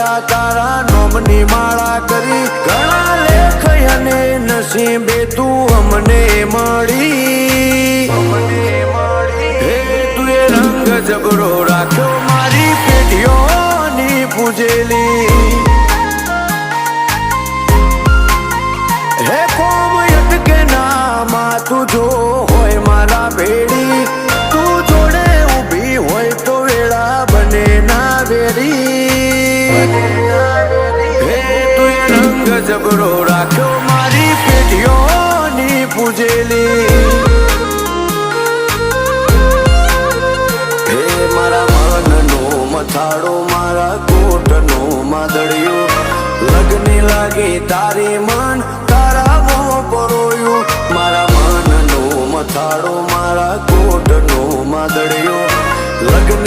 વેળા તારા નોમની માળા કરી ઘણા લેખ અને નસીબે તું અમને મળી હે તું એ રંગ જબરો રાખ્યો મારી પેઢીઓની પૂજેલી હે કોમ અટકે ના તું જો હોય મારા ભેડી તું જોડે ઊભી હોય તો વેળા બને ના વેરી હે તું એ રંગ જબરો રાખ્યો મારી પેઢીઓની પૂજેલી હે મારા મનનો મથાળો મારા કોટનો માદળિયો લગની લાગી તારી મન તારા મોં પરોયું મારા મનનો મથાળો મારા કોટનો માદળિયો લગ્ન